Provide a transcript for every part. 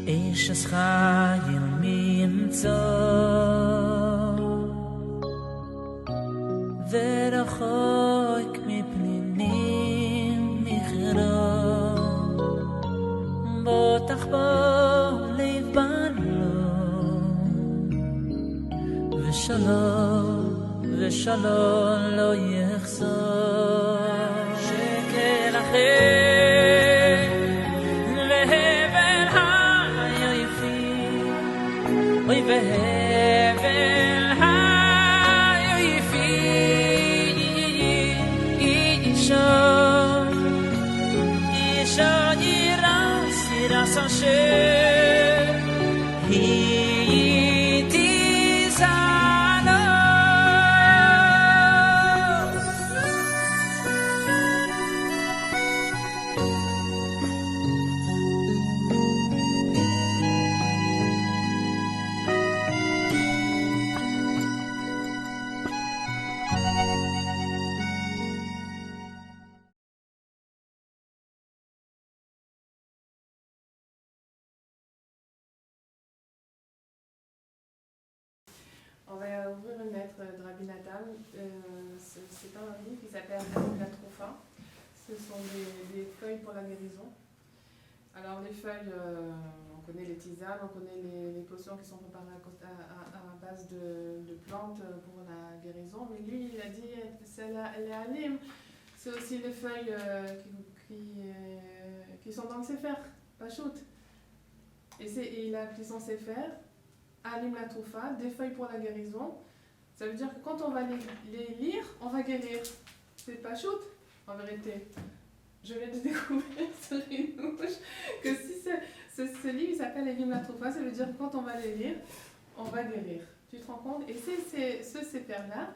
Eshes Chayil Minzo Verachoik Mipninim Nichra Botach Bo Lev Balo V'shalom Lo Yechzor Shekel Achei Lehevel HaYoifi Oy Vehevel HaYoifi Isha Yiras Hashem Hitizano On va ouvrir une lettre de Rabbi Nathan. C'est un livre qui s'appelle La Troufa. Ce sont des feuilles pour la guérison. Alors les feuilles, on connaît les tisanes, on connaît les potions qui sont préparées à base de plantes pour la guérison. Mais lui, il a dit, elle est anime. C'est aussi les feuilles qui sont dans le Sefer, Pachout. Et il a appelé son Sefer Alim la Troufa, des feuilles pour la guérison. Ça veut dire que quand on va les lire, on va guérir. C'est pas shoot, en vérité. Je viens de découvrir sur Rinouche que si ce livre s'appelle Alim la Troufa, ça veut dire que quand on va les lire, on va guérir. Tu te rends compte? Et ce Sefer-là,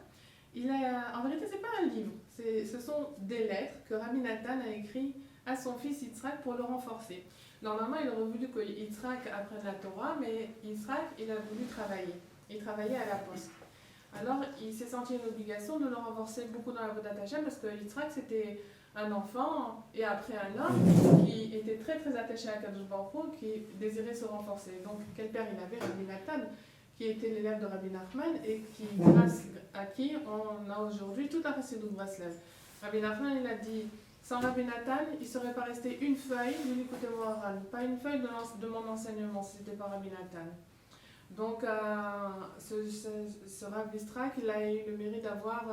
en vérité, c'est pas un livre. Ce sont des lettres que Rabbi Nathan a écrites à son fils Yitzhak pour le renforcer. Normalement, il aurait voulu que Yitzhak apprenne la Torah, mais Yitzhak, il a voulu travailler. Il travaillait à la poste. Alors, il s'est senti une obligation de le renforcer beaucoup dans la Vodat Hashem, parce que Yitzhak, c'était un enfant, et après un homme, qui était très très attaché à Kadosh Baruch Hu, qui désirait se renforcer. Donc, quel père il avait? Rabbi Nathan, qui était l'élève de Rabbi Nachman, et grâce à qui on a aujourd'hui tout un Chassidut Breslev. Rabbi Nachman, il a dit... Sans Rabbi Nathan, il ne serait pas resté une feuille de l'écoute morale, pas une feuille de mon enseignement, si ce n'était pas Rabbi Nathan. Donc, ce Rabbi Strak, il a eu le mérite d'avoir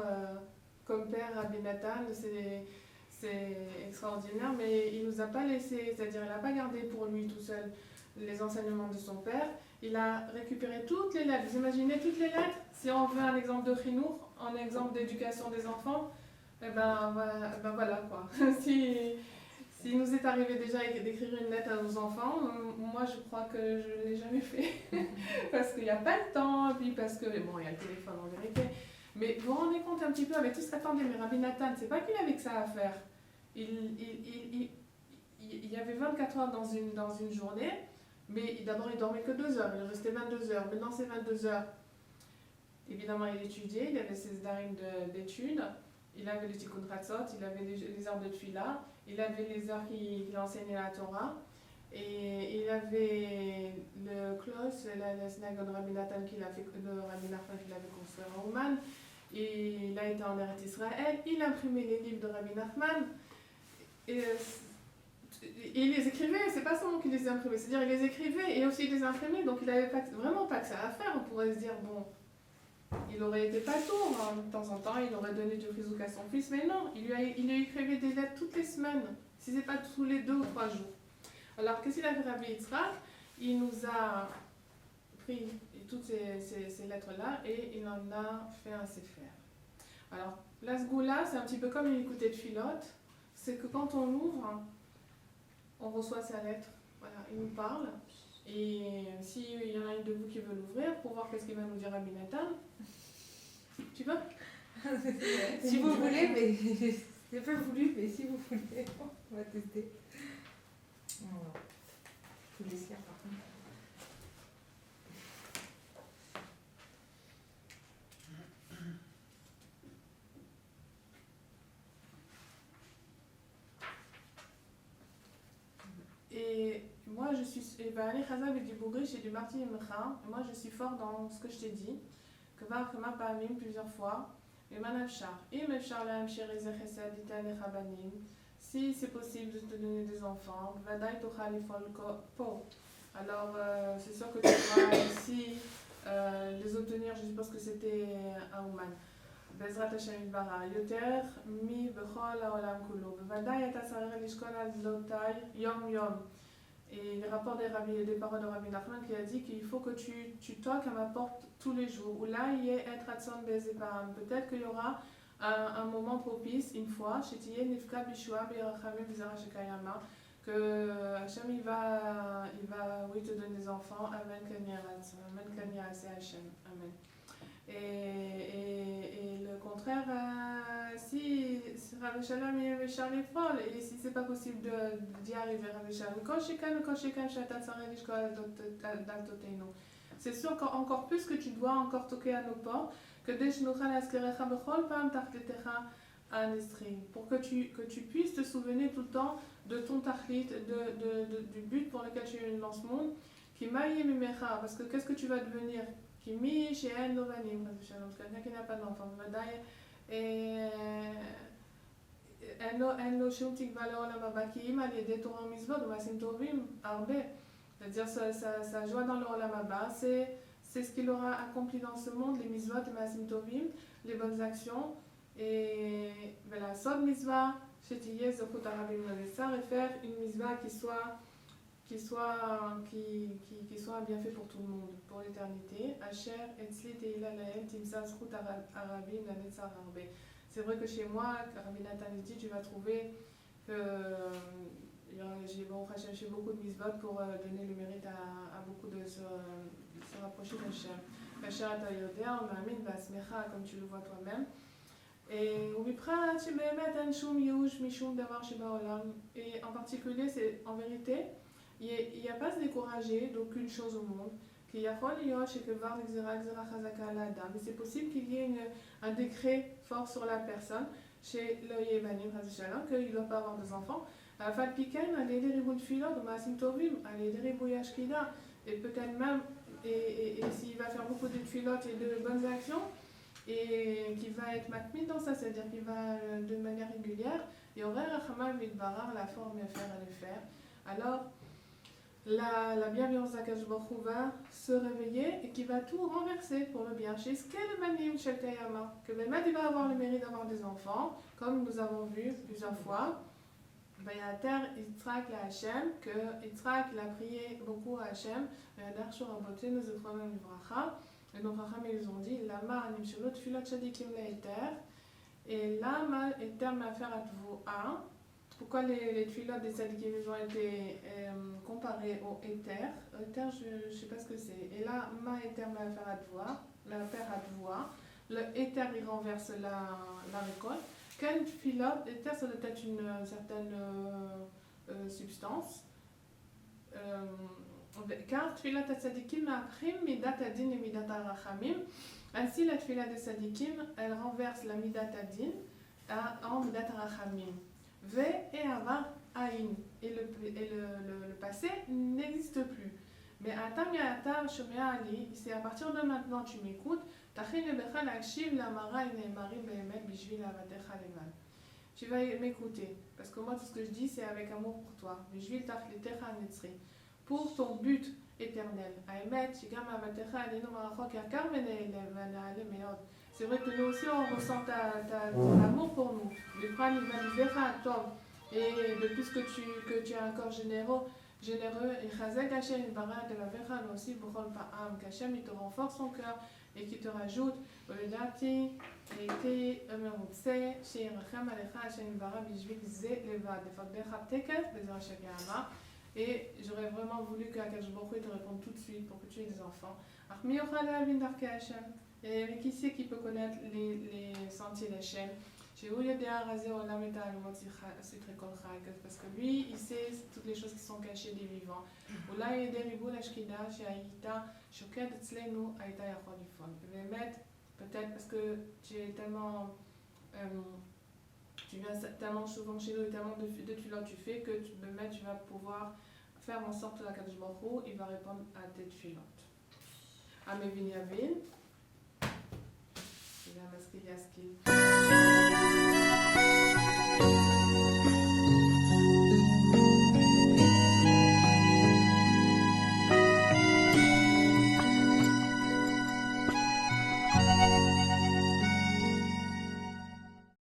comme père Rabbi Nathan, c'est extraordinaire, mais il ne nous a pas laissé, c'est-à-dire il n'a pas gardé pour lui tout seul les enseignements de son père, il a récupéré toutes les lettres. Vous imaginez toutes les lettres? Si on veut un exemple de chinour, un exemple d'éducation des enfants, eh ben voilà quoi. Si nous est arrivé déjà d'écrire une lettre à nos enfants, moi je crois que je ne l'ai jamais fait. Parce qu'il n'y a pas le temps, et puis parce que, bon, il y a le téléphone en vérité. Mais vous vous rendez compte un petit peu avec tout ce qu'attendait Rabbi Nathan, c'est pas qu'il avait que ça à faire. Il y avait 24 heures dans une journée, mais d'abord il dormait que 2 heures, il restait 22 heures. Mais dans ces 22 heures, évidemment il étudiait, il avait ses darim d'études. Il avait les tikkun ratzot, il avait les heures de tefila, il avait les heures qu'il enseignait la Torah, et il avait le clos, la synagogue de Rabbi Nathan qu'il avait construit à Ouman, il a été en Eretz Israël, il imprimait les livres de Rabbi Nachman, et il les écrivait, c'est pas seulement qu'il les imprimait, c'est-à-dire il les écrivait et aussi il les imprimait, donc il n'avait vraiment pas que ça à faire. On pourrait se dire, bon, il aurait été pas tour, hein. De temps en temps, il aurait donné du frisouk à son fils, mais non, il lui écrivait des lettres toutes les semaines, si c'est pas tous les 2 ou 3 jours. Alors, qu'est-ce qu'il a fait Rabbi Yitzhak? Il nous a pris toutes ces lettres-là et il en a fait un sefer. Alors, la sgoula, c'est un petit peu comme une écoutée de filote, c'est que quand on l'ouvre, on reçoit sa lettre. Voilà, il nous parle. Et s'il y en a une de vous qui veut l'ouvrir pour voir qu'est-ce qu'il va nous dire Rabbi Nathan, tu veux? Si vous voulez, mais j'ai pas voulu, mais si vous voulez, on va tester. Voilà. Faut le laisser par contre. Et moi, moi je suis, et ben les chazal et du bourri, j'ai du marti et moi je suis fort dans ce que je t'ai dit, que va ma pamim plusieurs fois, et manafchar. Et mefchar la hamshir chesed ita le chabanim. Si c'est possible de te donner des enfants, vadaï tocha lifol po. Alors c'est sûr que tu dois ici les obtenir, je suppose que c'était un Ouman. בעזרת השם יתברך, יותר מבכל העולם כולו. בוודאי אתה צריך לשקול על דלותיי יום יום. Et le rapport des paroles de Rabbi Nachman qui a dit qu'il faut que tu toques à ma porte tous les jours. Ou là, il y a être ratson bezeparam. Peut-être qu'il y aura un moment propice, une fois, chez Tiye Nifka Bishua Birachamim Bizara Shekayama, que Hachem il va oui, te donner des enfants. Amen Kanyaras. Amen Kanyaras et Hachem. Amen. Et le contraire, si Rabbi Shalom est Charlie Paul, et si c'est pas possible d'y arriver, Rabbi Shalom, c'est sûr qu'encore plus que tu dois encore toquer à nos portes, que pour que tu puisses te souvenir tout le temps de ton tachlit, du but pour lequel tu es venu dans ce monde, parce que qu'est-ce que tu vas devenir? Kimi chez un Lovanim, quelqu'un qui n'a pas d'enfant, אין לו שום תקווה לעולם הבא, כי אם על ידי תורה ומצוות ומעשים טובים, הרבה. C'est-à-dire sa joie dans לעולם הבא, c'est ce qu'il aura accompli dans ce monde, les mitzvot, les מעשים טובים, les bonnes actions, et ולעשות מצווה שתהיה זכות הרבים לנצח, et faire une mitzvah qui soit bien fait pour tout le monde, pour l'éternité. Asher etzli teila lael timsa zchut arabim lanetzar arbe. C'est vrai que chez moi, Rabbi Nathan dit, tu vas trouver que j'ai beaucoup de mitzvot pour donner le mérite à beaucoup de se rapprocher d'Hachem. Asher ata yodea, on ma'amin v'asmecha, comme tu le vois toi-même. Et en particulier, c'est en vérité, il n'y a pas à se décourager d'aucune chose au monde. Mais c'est possible qu'il y ait un décret fort sur la personne, chez le Yevanim, qu'il ne doit pas avoir des enfants. Et peut-être même, et s'il va faire beaucoup de filotes et de bonnes actions, et qui va être matmid dans ça, c'est-à-dire qu'il va de manière régulière, il y aura la forme à faire à le faire. Alors, la bienveillance d'Akadosh Baruch Hu va se réveiller et qui va tout renverser pour le bien. Chez Skel Banim Shel Kayama, que Bémet il va avoir le mérite d'avoir des enfants, comme nous avons vu plusieurs fois. Vayater Yitzhak la Hachem, que Yitzhak il a prié beaucoup à Hachem, Vayader Shur Abotenu Zechronem Livracha. Et donc, ils ont dit, Lama Nimshelot Filot Shadikim Leiter, et Lama Eter Mafer Atvoa. Pourquoi les filotes des Sadikim ont été comparés au Eter? Eter, je ne sais pas ce que c'est. Et là, Ma Eter Mafer Atvoa. Le Eter, il renverse la récolte. Quel filote? Eter, ça doit être une certaine substance. Car tfilat tzadikim aprim midat adin et midat arachamim. Ainsi, la tfilat des tzadikim, elle renverse la midat adin en midat arachamim. Ve et ava aïn. Et le passé n'existe plus. Mais atam ya'atam shomea ali, c'est à partir de maintenant tu m'écoutes. Tachin lebecha lakshiv lamara ineemarim behemet bishvil avatecha levan. Tu vas m'écouter, parce que moi tout ce que je dis c'est avec amour pour toi. Bishvil tachletecha netzri. Pour ton but éternel. C'est vrai que nous aussi on ressent ton amour pour nous. Et depuis que tu es encore généreux, et aussi qu'Hachem il te renforce son cœur et qui te rajoute et j'aurais vraiment voulu qu'Akadosh Baruch Hu te réponde tout de suite pour que tu aies des enfants. Et qui c'est qui peut connaître les sentiers d'Hachem? Parce que lui, il sait toutes les choses qui sont cachées des vivants. Peut-être parce que tu es tellement... tu viens tellement souvent chez nous et tellement de filotes tu fais que tu vas pouvoir faire en sorte que la Kadosh Baruch Hu, il va répondre à tes tefilot. Amevin Yavin. Il va masquer Yaskil.